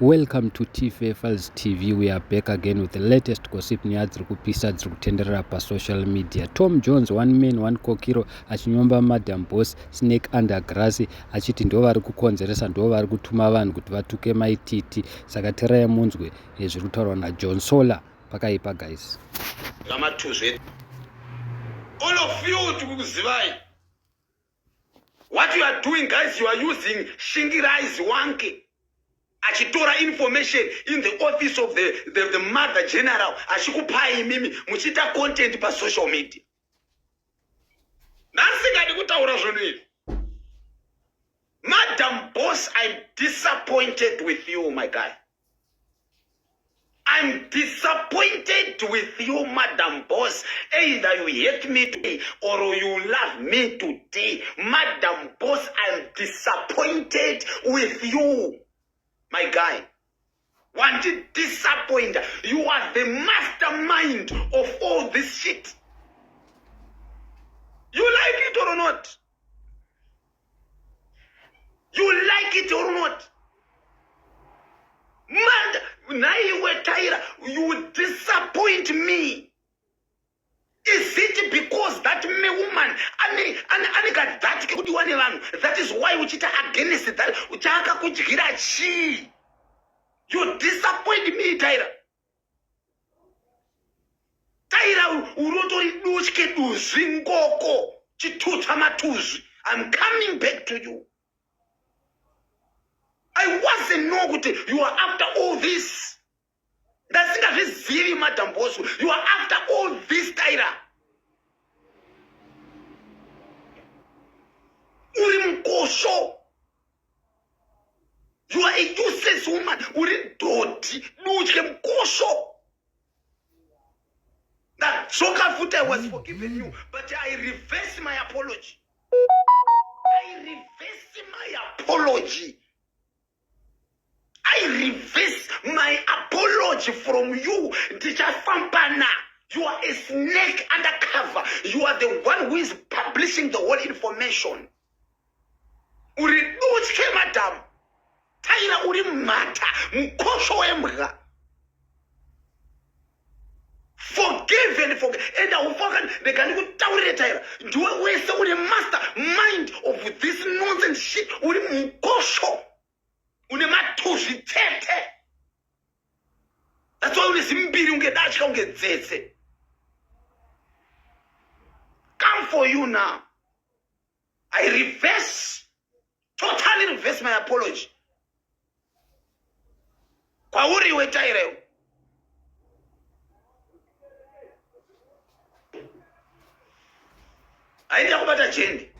Welcome to TFF's TV. We are back again with the latest gossip news dzirikupisa dzirikutenderera pasocial media. Tom Jones, one man one kokiro, achinyomba Madam Boss, Snake under grass, achiti ndo vari kukonzeresa, ndo vari kutuma vanhu kuti vatuke maititi. Saka terai munzwe zviri kutaurwa naJohn Sola pakaipa guys. All of you tikukuzivai. What you are doing guys, you are using Shingirai Wanke. Achitora information in the office of the mother general. Ashikupai mimi muchita content pa social media. Nasinga ndikutaura zvonu izvi. Madam Boss, I'm disappointed with you, my guy. I'm disappointed with you, Madam Boss. Either you hate me today or you love me today. Madam Boss, I'm disappointed with you, my guy. Want to disappoint? You are the mastermind of all this shit. You like it or not? You like it or not? Man, Tyra, you disappoint me. Is it because that woman, that is why uchita against that, uchaka kujigira chi? You disappoint me, Tyra. Tyra, urotori dushke duzingoko, chituta matuzi. I'm coming back to you. I wasn't know that you are after all this. That's not very Madam Boss. You are after all this, Tyra. Uri mkosho. You are a useless woman. Uri doti. Nuchke mkosho. That Soka Futa was forgiven you, but I reverse my apology. I reverse my apology. I reverse my apology from you, Teacher Fampana. You are a snake undercover. You are the one who is publishing the whole information. Uri duchke madam. Tyra uri mata. Mkosho emga. Forgive and forget. And I will forget the guy who told Tyra. Do you waste uri master mind of this nonsense shit? Uri mkosho. Unematuzi tete. That's why unesimbiri ungedachika ungedzetse. Come for you now. I totally reverse my apology. Kwa uri we Tyra. Aida kubata jendi.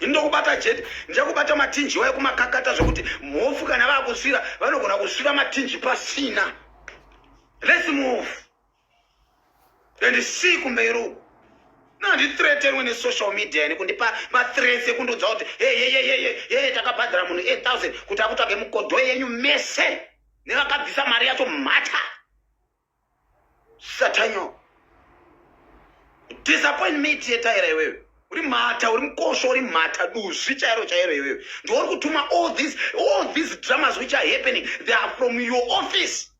Ndokubata jet, ndakubata matinji waye kumakakata zvokuti mhofu kana vakusvira vanogona kusvira matinji pasina. Let's move. And see kumbero. Na ndithreatenwe ne social media ni kundipa ma-threats ekundudza kuti hey takabhadhara munhu 8,000 kuti akutsvage mukodho yenyu mese nevakabvisa mari yacho mhata. Satanyo. Disappoint me Tyra iwewe. Uri mata, uri mkosho, uri mata, duzi chairo iwewe. Ndiwari kutuma all these dramas which are happening, they are from your office.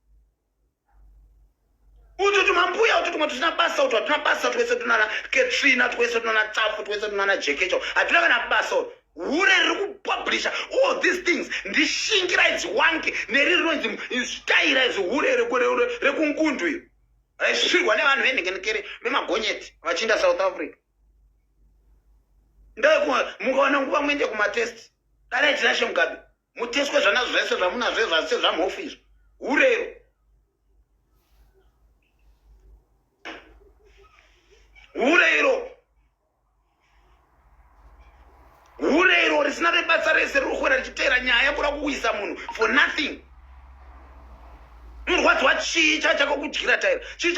Ututuma mbuya, ututuma tuna basa, tuwese tunana Katrina, tuwese tunana Tafu, tuwese tunana Jekecho. Atulaka na basa, ure riku publisha all these things. Ndi Shingirai Wanke, nerironzi Tyra ure reku nkundu yu. Shirwa ne vanhu venhengenekere vemagonyeti vachinda South Africa. Mukaona nguva muende kumatest. Dai tinashe Mugabe. Muteswe zvana zvese zvamunazvo zvase zvamhofizvo. Urero. Urero risina rebasa rese rikukwera richiteera nyaya kura kuwisa munhu for nothing. Murwadziwa chii chakakudyira Tyra? Chii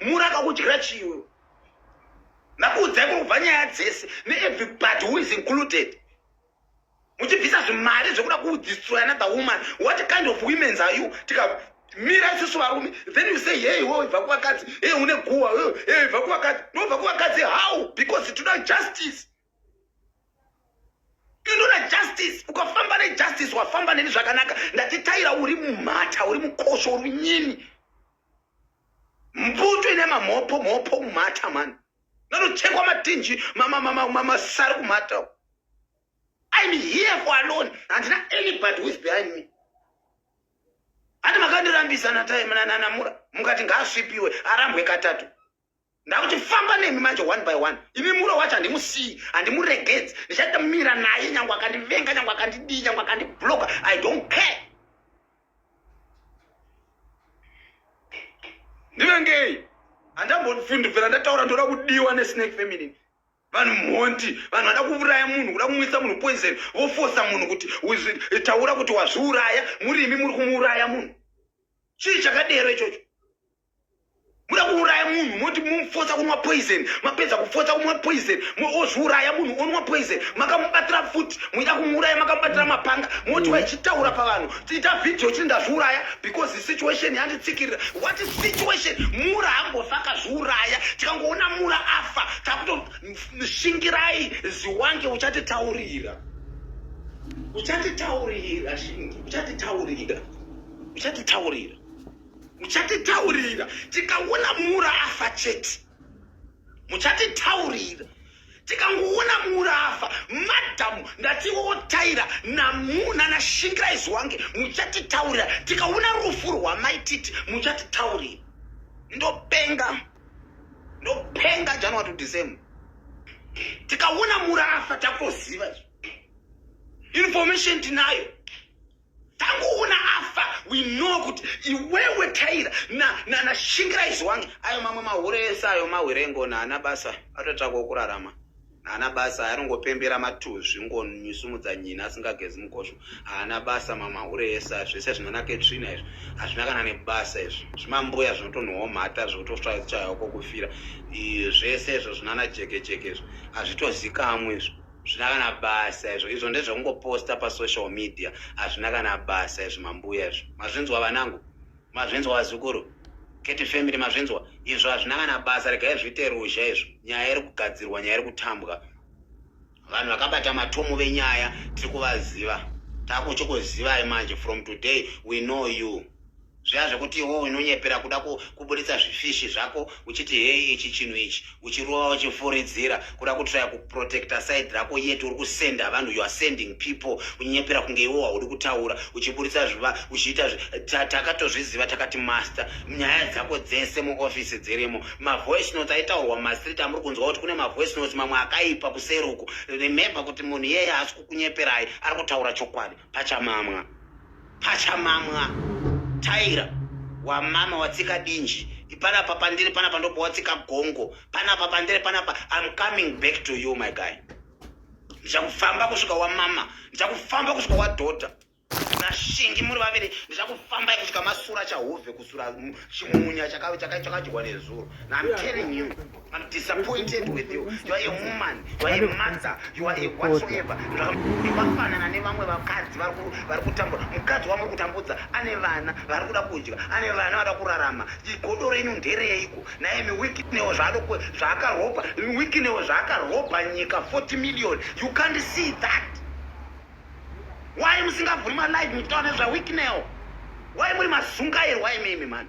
murakakudyira chiwe? Nakuudzai kubva nyaya dzese ne-everybody who is included. Muchibvisa zvimari zvekuda kudestroy another woman. What kind of women are you? Tikamira isusu varume, then you say, hey, ibva kuvakadzi, hey, une guwa, hey, ibva kuvakadzi. No, ibva kuvakadzi, how? Because it's not justice. Inoda justice. Ukafamba ne justice wafamba ne zvakanaka. Ndati Taira uri mumata, uri mukosho, uri nyini. Mputu ine mopo kumata man. Nanochekwa matinji mama sari kumata. I'm here for alone. And not anybody who is behind me. Ati makandirambisa na time na mura. Mukati ngasvipiwe arambwe katatu. Ndakuti famba nemi manje one by one. Imi mura wacho handimusi, handimuregedzi. Ndichatomira naye nyangwe akandivenga, nyangwe akandidii, nyangwe akandibloka. I don't care. Ndivengei. Andambofundira ndataura ndoda kudiwa neSnake family. Vanhu monti, vanhu vada kuuraya munhu, kuda kumwisa munhu poison, vofosa munhu kuti taura kuti wazviuraya, murimi muri kumuuraya munhu. Chii chakadero ichocho? Muda kuuraya munhu, moti mufosa kumwa poison, mapedza kufosa kumwa poison, ozviuraya munhu onwa poison, makamubatira futi, muida kumuuraya makamubatira mapanga, moti waichitaura pavanhu, tiita video chiri ndazviuraya because the situation yanditsikirira. What is situation? Mura hambosaka zviuraya, tikangoona mura afa, takutoshingirai ziwange uchatitaurira. Uchatitaurira shingi, uchatitaurira. Uchatitaurira. Muchatitaurira. Tikaona mura afa chete. Muchatitaurira. Tikangoona mura afa, madam ndatiwo Taira namuna nashingira izwange muchatitaurira. Tikaona rufu rwamaititi muchatitaurira. Ndopenga January to December. Tikaona mura afa takoziva. Information tinayo. Tangoona afa, we know kuti iwewe Taira na shingira izwange. Ayo mama mahuresa ayo mawirengo na anabasa atotsvaka kurarama. Ana basa arongopembera matuzvi ngonyisumudza nyina asingagezi mukosho. Ana basa mama uresa zvese zvinonake tsvina izvi. Hazvina kana nebasa izvi. Zvimambuya zvinotonhuwa mhata zvotosvachaya kokufira. Zvese izvo zvinana jeke izvi. Hazvitozikamwe izvo. Zvina kana basa izvo. Izvo ndezvekungoposta pasocial media. Hazvina kana basa izvi mambuya izvo. Mazvinzwa vanangu. Mazvinzwa vazukuru. Keti family mazvinzwa. Izvo hazvina kana basa, regai zviite ruzha izvo. Nyaya iri kugadzirwa, nyaya iri kutambwa. Vanhu vakabata matomo venyaya tiri kuvaziva. Takuchikuziva manje. From today we know you. Zviya zvekuti iwo unonyepera kuda kubuditsa zvifishi zvako uchiti hey ichi chinhu ichi uchirova uchifuridzira kuda kutraya kuprotecta side rako yetu uri kusenda vanhu, you are sending people, unyepera kunge iwo hauri kutaura uchibuditsa zviva uchiita takatozviziva takati master nyaya dzako dzese muofisi dzirimo. Mavoice notes aitaurwa mastreet amuri kunzwa kuti kune mavoice notes mamwe akaipa kuseruku. Remember kuti munhu yeye haasi kukunyeperai, ari kutaura chokwadi. Pachamamwa Taira wamama watsika dinji panapa pandiri panapa ndopo watsika gongo panapa pandiri panapa. I'm coming back to you my guy. Ndichakufamba kusvika wamama, ndichakufamba kusvika wadhota nashingi muri vaviri, ndichakufamba kusvika masura chahovhe kusura chimunya chakadyiwa nezuro. I'm telling you, I'm disappointed with you. You are a woman, you are a mother, you are a whatsoever. Wafanana nevamwe vakadzi vari kutambura. Mukadzi wamuri kutambudza ane vana vari kuda kudya, ane vana vada kurarama. Godo renyu ndereiko? Naye miwikinewo zvaakaropa, miwikinewo zvaakaropa nyika 40 million. You can't see that. Why musingavhuri malive muchitaura nezvaWikinewo? Why muri mazungairi? Why mimi man?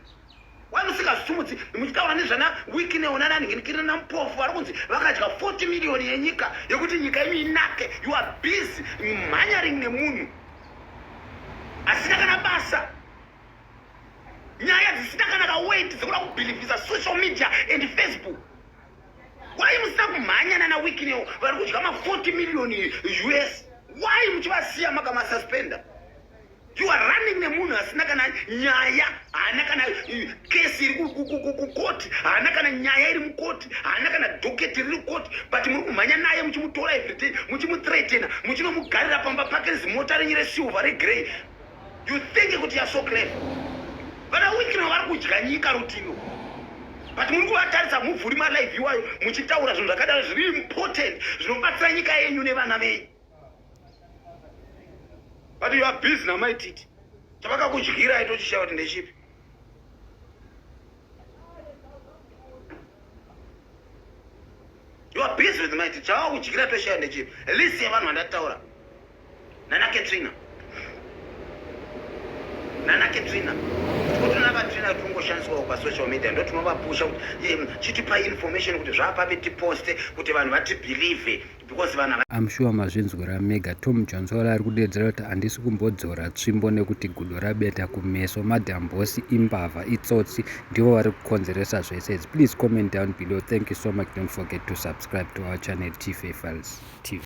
Why musingazumudzi muchitaura nezvana Wikinewo nananhinginikiri namupofu vari kunzi vakadya 40 million yenyika yekuti nyika imi inake? You are busy mhanyaring nemunhu asina kana basa, nyaya dzisina kana kaweight dzekuda kubhilivhisa social media and Facebook. Why musina kumhanyana naWikinewo vari kudya ma 40 million US? Why muchivasiya makamasuspenda? You are running nemunhu asina kana nyaya, haana kana kesi iri kukoti, haana kana nyaya iri mukoti, haana kana dhoketi riri koti, but muri kumhanya naye muchimutora everyday, muchimuthreatena, muchinomugarira pamba pake zimota renyu resilver regrey. You think kuti you are so clever. Vana Wikinewo vari kudya nyika rutivi. But muri kuvatarisa muvhuri malive iwayo muchitaura zvinhu zvakadaro zviri important zvinobatsira nyika yenyu nevana venyu. But you are busy namaititi. Chavakakudyira itochishaura kuti ndechipi? You are busy with maititi. Chavakakudyira itochishaura ndechipi? List yevanhu vandataura. Nana Katrina kuti nakatrina tungoshandiswa pasocial media ndo tinovapusha kuti chitipa information kuti zvapape tiposte kuti vanhu vatibhilive because vanhu I'm sure mazvinzwira mega. Tom Jones ari kudedzera kuti handisi kumbodzora tsvimbo nekuti gudo rabeta kumeso. Madam Boss imbavha itsotsi ndivo vari kukonzeresa zvese. Please comment down below. Thank you so much. Don't forget to subscribe to our channel T-Fair Files TV.